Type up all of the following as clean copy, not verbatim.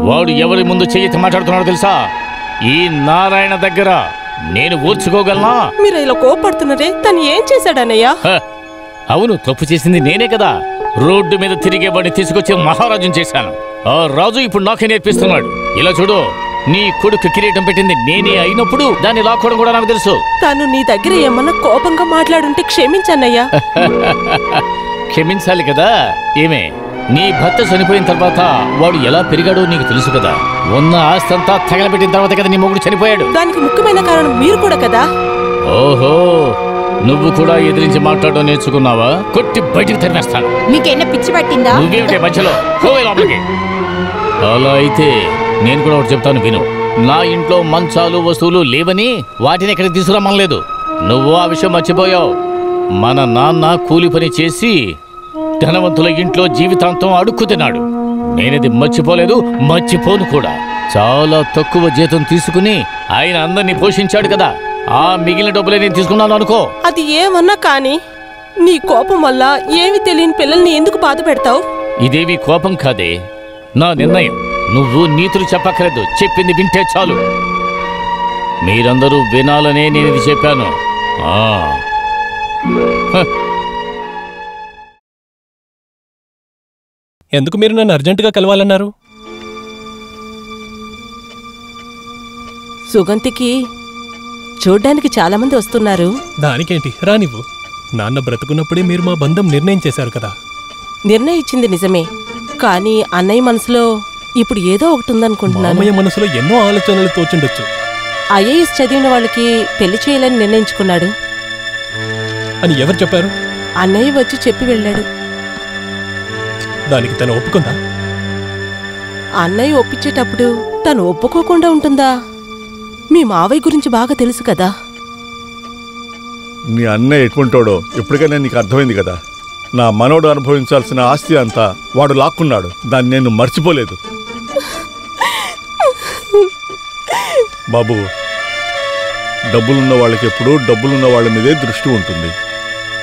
వాడు ఎవరి ముందు చెయ్యి మాట్లాడుతున్నాడో తెలుసా? ఈ నారాయణ దగ్గర నేను ఊర్చుకోగలనా? మీరు ఇలా కోపడుతున్నారే, తను ఏం చేశాడన్నయ్యా? అవును, తప్పు చేసింది నేనే కదా. రోడ్డు మీద తిరిగే వాడిని తీసుకొచ్చి మహారాజుని చేశాను. ఆ రాజు ఇప్పుడు నాకే నేర్పిస్తున్నాడు. ఇలా చూడు, నీ కొడుకు కిరీటం పెట్టింది నేనే అయినప్పుడు దాన్ని లాక్కోవడం కూడా నాకు తెలుసు. తను నీ దగ్గర ఏమన్నా కోపంగా మాట్లాడుంటే క్షమించన్నయ్యా. క్షమించాలి కదా. ఏమే, నీ భర్త చనిపోయిన తర్వాత వాడు ఎలా పెరిగాడో నీకు తెలుసు కదా. ఉన్న ఆస్తంతా తగలబెట్టిన తర్వాత కదా నీ మొగుడు చనిపోయాడు. దానికి ముఖ్యమైన కారణం మీరు కూడా కదా. ఓహో, నువ్వు కూడా ఎదిరించి మాట్లాడడం నేర్చుకున్నావా? కొట్టి బయటికి తరిమేస్తాను. మీకేనా పిచ్చి పట్టిందా? నువ్వేమిటే మధ్యలో? లోపలికి. అలా అయితే నేను కూడా ఒకటి చెప్తాను, విను. నా ఇంట్లో మంచాలు వస్తువులు లేవని వాటిని ఎక్కడికి తీసుకురమ్మలేదు. నువ్వు ఆ విషయం మర్చిపోయావు. మన నాన్న కూలి పని చేసి ధనవంతుల ఇంట్లో జీవితాంతం అడుక్కు తిన్నాడు. నేనది మర్చిపోలేదు, మర్చిపోను కూడా. చాలా తక్కువ జీతం తీసుకుని ఆయన అందరినీ పోషించాడు కదా. ఆ మిగిలిన డబ్బులే నేను తీసుకున్నాను అనుకో. అది ఏమన్నా కానీ నీ కోపం వల్ల ఏమి తెలియని పిల్లల్ని ఎందుకు బాధ పెడతావు? ఇదేవి కోపం కాదే, నా నిర్ణయం. నువ్వు నీతులు చెప్పక్కర్లేదు, చెప్పింది వింటే చాలు. మీరందరూ వినాలనే నేను ఇది చెప్పాను. ఎందుకు మీరు నన్ను అర్జెంటుగా కలవాలన్నారు? సుగంతికి చూడ్డానికి చాలా మంది వస్తున్నారు. దానికేంటి, రానివ్వు. నాన్న బ్రతుకున్నప్పుడే మీరు మా బంధం నిర్ణయం చేశారు కదా. నిర్ణయించింది నిజమే, కానీ అన్నయ్య మనసులో ఇప్పుడు ఏదో ఒకటి ఉందనుకుంటున్నాను. అమ్మయ్య మనసులో ఎన్నో ఆలోచనలు తోచుండొచ్చు. ఐఏఎస్ చదివిన వాళ్ళకి పెళ్లి చేయాలని నిర్ణయించుకున్నాడు అని ఎవరు చెప్పారు? అన్నయ్య వచ్చి చెప్పి వెళ్ళాడు. దానికి తను ఒప్పుకుందా? అన్నయ్య ఒప్పించేటప్పుడు తను ఒప్పుకోకుండా ఉంటుందా? మీ మావయ్య గురించి బాగా తెలుసు కదా. నీ అన్నయ్య ఎటువంటాడో ఎప్పటికైనా నీకు అర్థమైంది కదా. నా మనోడు అనుభవించాల్సిన ఆస్తి అంతా వాడు లాక్కున్నాడు. దాన్ని నేను మర్చిపోలేదు. బాబు, డబ్బులున్న వాళ్ళకి ఎప్పుడూ డబ్బులున్న వాళ్ళ మీదే దృష్టి ఉంటుంది.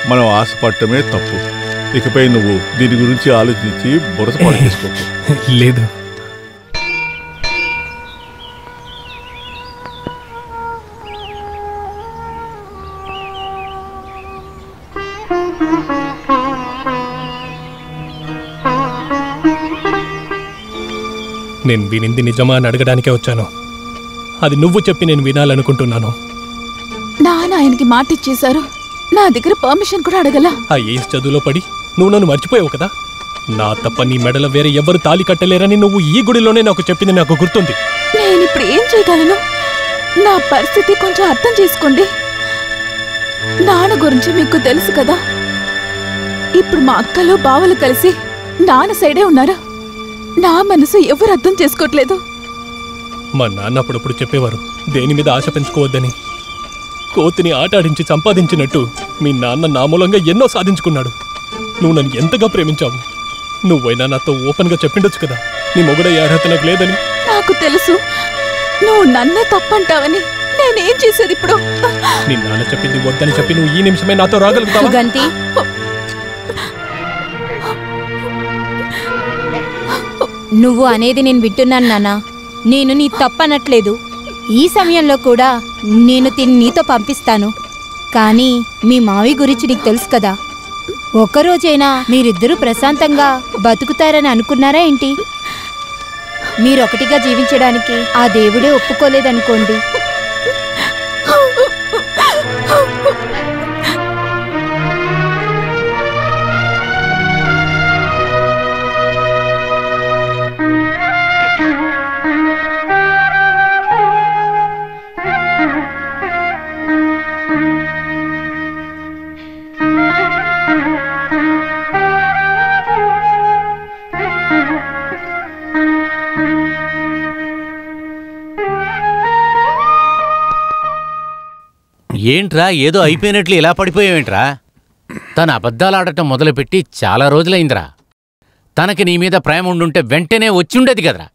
మనం ఆశపడటమే తప్పు. ఇకపై నువ్వు దీని గురించి ఆలోచించి బురదపాటు చేసుకోకు. లేదు, నేను వినింది నిజమా అని అడగడానికే వచ్చాను. అది నువ్వు చెప్పి నేను వినాలనుకుంటున్నాను. నాన్న ఆయనకి మాట ఇచ్చేశారు. నా దగ్గర పర్మిషన్ కూడా అడగల. ఆ ఏస్ చదువులో పడి నువ్వు నన్ను మర్చిపోయావు కదా. నా తప్ప నీ మెడలో వేరే ఎవ్వరు తాళి కట్టలేరని నువ్వు ఈ గుడిలోనే నాకు చెప్పింది నాకు గుర్తుంది. నేను ఇప్పుడు ఏం చేయగలను? నా పరిస్థితి కొంచెం అర్థం చేసుకోండి. నాన్న గురించి మీకు తెలుసు కదా. ఇప్పుడు మా అక్కలు బావలు కలిసి నాన్న సైడే ఉన్నారు. నా మనసు ఎవరు అర్థం చేసుకోవట్లేదు. మా నాన్న అప్పుడప్పుడు చెప్పేవారు, దేని మీద ఆశ పెంచుకోవద్దని. కోతిని ఆటాడించి సంపాదించినట్టు మీ నాన్న నా మూలంగా ఎన్నో సాధించుకున్నాడు. నువ్వు నన్ను ఎంతగా ప్రేమించావు. నువ్వైనా నాతో ఓపెన్గా చెప్పిండొచ్చు కదా నీ మొగుడయ్యే అర్హత నాకు లేదని. నాకు తెలుసు నువ్వు నన్నే తప్పంటావని. నేనేం చేసేది ఇప్పుడు? నీ నాన్న చెప్పింది వద్దని చెప్పి నువ్వు ఈ నిమిషమే నాతో రాగలుగుతావా? గంతి, నువ్వు అనేది నేను వింటున్నాను నాన్న. నేను నీ తప్పనట్లేదు. ఈ సమయంలో కూడా నేను తిని నీతో పంపిస్తాను. కానీ మీ మావి గురించి నీకు తెలుసు కదా. ఒక్కరోజైనా మీరిద్దరూ ప్రశాంతంగా బతుకుతారని అనుకున్నారా ఏంటి? మీరొకటిగా జీవించడానికి ఆ దేవుడే ఒప్పుకోలేదనుకోండి. ఏంట్రా ఏదో అయిపోయినట్లు ఇలా పడిపోయావేంట్రా? తన అబద్ధాలాడటం మొదలుపెట్టి చాలా రోజులైందిరా. తనకి నీ మీద ప్రేమ ఉండుంటే వెంటనే వచ్చిండేది కదరా.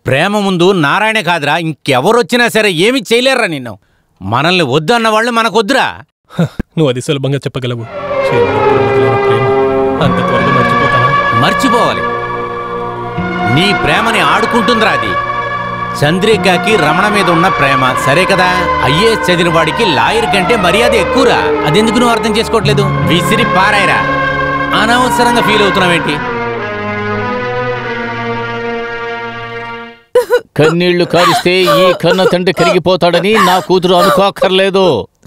ప్రేమ ముందు నారాయణ కాదురా, ఇంకెవరొచ్చినా సరే ఏమీ చేయలేరురా నిన్ను. మనల్ని వద్దన్న వాళ్ళు మనకొద్దురా. నువ్వు అది సులభంగా చెప్పగలవు. అంత త్వరగా మర్చిపోతావా? మర్చిపోవాలి. నీ ప్రేమని ఆడుకుంటుందిరా అది. చంద్రికకి రమణ మీద ఉన్న ప్రేమ సరే కదా, ఐఏఎస్ చదివిన వాడికి లాయర్ కంటే మర్యాద ఎక్కువరా. అదెందుకు నువ్వు అర్థం చేసుకోవట్లేదు? విసిరి పారాయరా, అనవసరంగా ఫీల్ అవుతున్నావేంటి? కన్నీళ్లు కారిస్తే ఈ కన్న తండ్రి కరిగిపోతాడని నా కూతురు అనుకోక్కర్లేదు.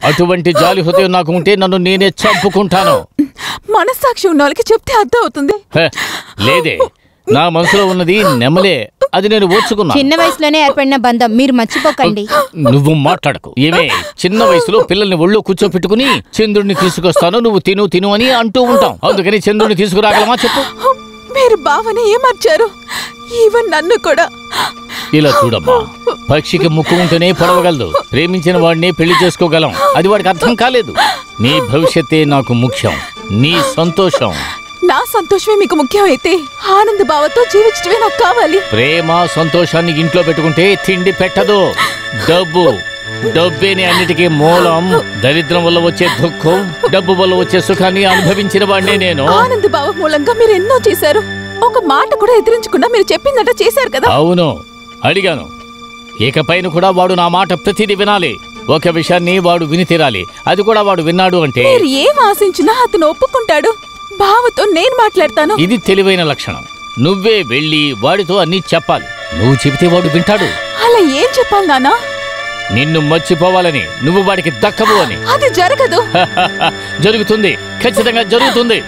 అటువంటి జాలి హృదయం నాకు ఉంటే నన్ను నేనే చంపుకుంటాను. మనస్సాక్షి ఉన్న వాళ్ళకి చెప్తే అర్థం అవుతుంది. లేదే, నా మనసులో ఉన్నది నెమలే, అది నేను ఓర్చుకున్నా. చిన్న వయసులోనే ఏర్పడిన బంధం మీరు మర్చిపోకండి. నువ్వు మాట్లాడకు. ఏమే, చిన్న వయసులో పిల్లల్ని ఒళ్ళో కూర్చోపెట్టుకుని చంద్రుడిని తీసుకొస్తాను, నువ్వు తిను తిను అని అంటూ ఉంటాం. అందుకని చంద్రుడిని తీసుకురాగలమా చెప్పు? మీరు బావని ఏమర్చారు? ఈవెన్ నన్ను కూడా. ఇలా చూడమ్మా, పక్షికి ముక్కు ఉంటేనే పొడవగలదు, ప్రేమించిన వాడిని పెళ్లి చేసుకోగలం. అది వాడికి అర్థం కాలేదు. నీ భవిష్యత్తే నాకు ముఖ్యం, నీ సంతోషం. నా సంతోషమే మీకు ముఖ్యమైతే ఆనంద్ బావతో జీవించడమే నాకు కావాలి. ప్రేమ సంతోషాన్ని ఇంట్లో పెట్టుకుంటే తిండి పెట్టదు. డబ్బేనే అన్నిటికీ మూలం. దరిద్రం వల్ల వచ్చే దుఃఖం, డబ్బు వల్ల వచ్చే సుఖాన్ని అనుభవించిన వాడినే నేను. ఆనంద్ బావ మూలంగా మీరు ఎన్నో చేశారు. ఒక మాట కూడా ఎదిరించకుండా మీరు చెప్పిందట చేశారు కదా. అవును, అడిగాను. ఇకపైన కూడా వాడు నా మాట ప్రతిదీ వినాలి. ఒక విషయాన్ని వాడు విని తీరాలి. అది కూడా వాడు విన్నాడు అంటే మీరు ఏం ఆశించినా అతను ఒప్పుకుంటాడు. బావతో నేను మాట్లాడతాను. ఇది తెలివైన లక్షణం. నువ్వే వెళ్ళి వాడితో అన్నీ చెప్పాలి. నువ్వు చెబితే వాడు వింటాడు. అలా ఏం చెప్పాలి నాన్నా? నిన్ను మర్చిపోవాలని, నువ్వు వాడికి దక్కవు అని. అది జరగదు. జరుగుతుంది, ఖచ్చితంగా జరుగుతుంది.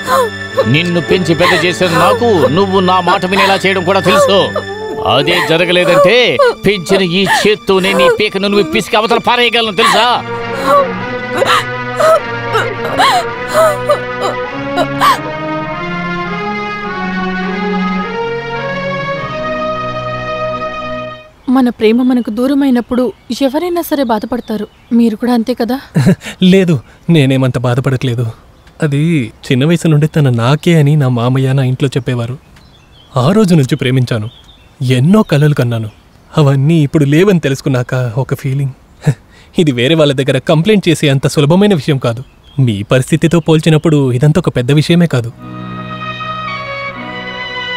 నిన్ను పెంచి పెద్ద చేసిన నాకు నువ్వు నా మాట వినేలా చేయడం కూడా తెలుసు. అదే జరగలేదంటే పెంచిన ఈ చేత్తోనే నీ పీకను నువ్వు పిసికి అవతల పారేయగలను తెలుసా? మన ప్రేమ మనకు దూరమైనప్పుడు ఎవరైనా సరే బాధపడతారు. మీరు కూడా అంతే కదా? లేదు, నేనేమంత బాధపడట్లేదు. అది చిన్న వయసు నుండి తన నాకే అని నా మామయ్య నా ఇంట్లో చెప్పేవారు. ఆ రోజు నుంచి ప్రేమించాను. ఎన్నో కలలు కన్నాను. అవన్నీ ఇప్పుడు లేవని తెలుసుకున్నాక ఒక ఫీలింగ్. ఇది వేరే వాళ్ళ దగ్గర కంప్లైంట్ చేసే అంత సులభమైన విషయం కాదు. మీ పరిస్థితితో పోల్చినప్పుడు ఇదంతా ఒక పెద్ద విషయమే కాదు.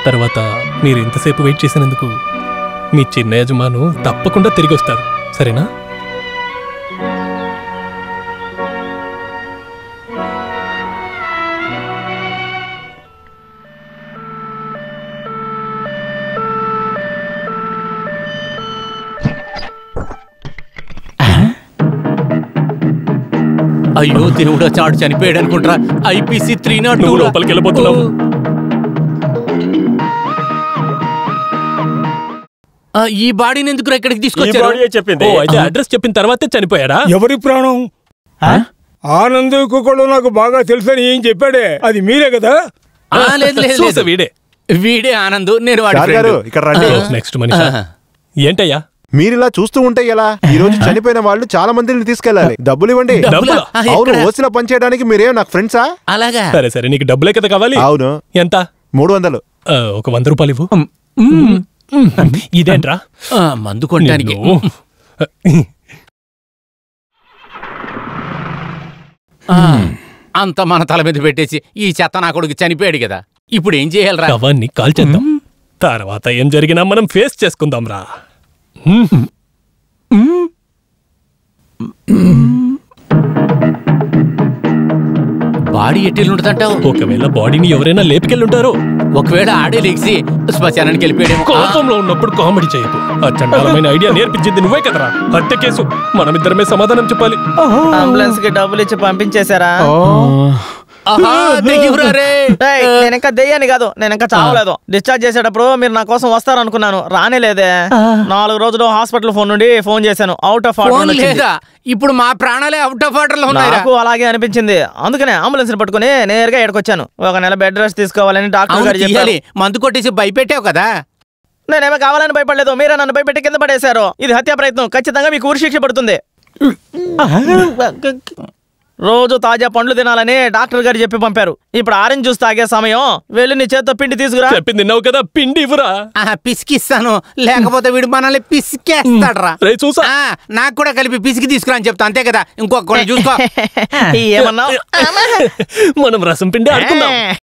తర్వాత మీరు ఇంతసేపు వెయిట్ చేసినందుకు మీ చిన్న యజమాను తప్పకుండా తిరిగి వస్తారు, సరేనా? అయ్యో దేవుడా, చాడు చనిపోయాడు అనుకుంటా. ఐపీసీ 302 లోపలికి వెళ్ళిపోతున్నావు. ఈ బాడీని ఎందుకు ఇక్కడికి తీసుకొచ్చారు? ఓ, అయితే అడ్రస్ చెప్పిన తర్వాతే చనిపోయాడా? ఎవరి ప్రాణం? ఆనంద్ కుక్కడు నాకు బాగా తెలుసని ఏం చెప్పాడే, అది మీరే కదా? లేదు, వీడే ఆనంద్. నేను ఇక్కడ రండి. నెక్స్ట్ మనిషి ఏంటయ్యా? మీరిలా చూస్తూ ఉంటే ఎలా? ఈ రోజు చనిపోయిన వాళ్ళు చాలా మందిని తీసుకెళ్ళాలి. డబ్బులు ఇవ్వండి. అవును, ఓసిలో పనిచేయడానికి మీరేం నాకు ఫ్రెండ్సా? అలాగా? సరే సరే, నీకు డబ్బులే కదా కావాలి? అవును. ఎంత? 300. ఒక 100 రూపాయలు ఇవ్వు. ఇదేంట్రా? మందు కొనడానికి. అంత మన తల మీద పెట్టేసి ఈ చెత్త నా కొడుకు చనిపోయాడు కదా, ఇప్పుడు ఏం చేయాలరా? అవన్నీ కాల్చేద్దాం, తర్వాత ఏం జరిగినా మనం ఫేస్ చేసుకుందాం రా. బాడీ ఎట్టిల్లుంటదంటావు? ఒకవేళ బాడీని ఎవరైనా లేపుకెళ్ళుంటారో. ఒకవేళ ఆడే లేచి శ్మశానానికి వెళ్ళిపోయాడేమో. కోపంలో ఉన్నప్పుడు కామెడీ చేయకు. ఆ చండాలమైన ఐడియా నేర్పించింది నువ్వే కదరా. హత్య కేసు, మనమిద్దరమే సమాధానం చెప్పాలి. అంబులెన్స్ కి డబ్బులు ఇచ్చి పంపించేశారా? నేను ఇంకా దెయ్యాన్ని కాదు, నేను ఇంకా చావలేదు. డిశ్చార్జ్ చేసేటప్పుడు మీరు నా కోసం వస్తారనుకున్నాను, రానేలేదే. 4 రోజులు హాస్పిటల్ ఫోన్ నుండి ఫోన్ చేశాను, అవుట్ ఆఫ్ ఆర్డర్ లేదా? ఇప్పుడు మా ప్రాణాలే అవుట్ ఆఫ్ ఆర్డర్ లో ఉన్నాయి. నాకు అలాగే అనిపించింది, అందుకనే అంబులెన్స్ పట్టుకుని నేరుగా ఎక్కడికొచ్చాను. 1 నెల బెడ్ రెస్ట్ తీసుకోవాలని డాక్టర్ గారు చెప్పారు. మందు కొట్టేసి భయపెట్టావు కదా. నేనేమో కావాలని భయపడలేదు, మీరే నన్ను భయపెట్టి కింద పడేశారు. ఇది హత్యా ప్రయత్నం, ఖచ్చితంగా మీకు ఉరి శిక్ష పడుతుంది. రోజు తాజా పండ్లు తినాలని డాక్టర్ గారు చెప్పి పంపారు. ఇప్పుడు ఆరెంజ్ జ్యూస్ తాగే సమయం, వెళ్ళి నీ చేత్తో పిండి తీసుకురా. చెప్పింది తిన్నావు కదా, పిండి ఇవ్వరా. పిసికిస్తాను, లేకపోతే వీడు మనల్ని పిసికేస్తాడరా. చూసా, నాకు కూడా కలిపి పిసికి తీసుకురా అని చెప్తా, అంతే కదా. ఇంకొక చూసుకో. ఏమన్నా మనం రసం పిండి ఆడుకుందాం.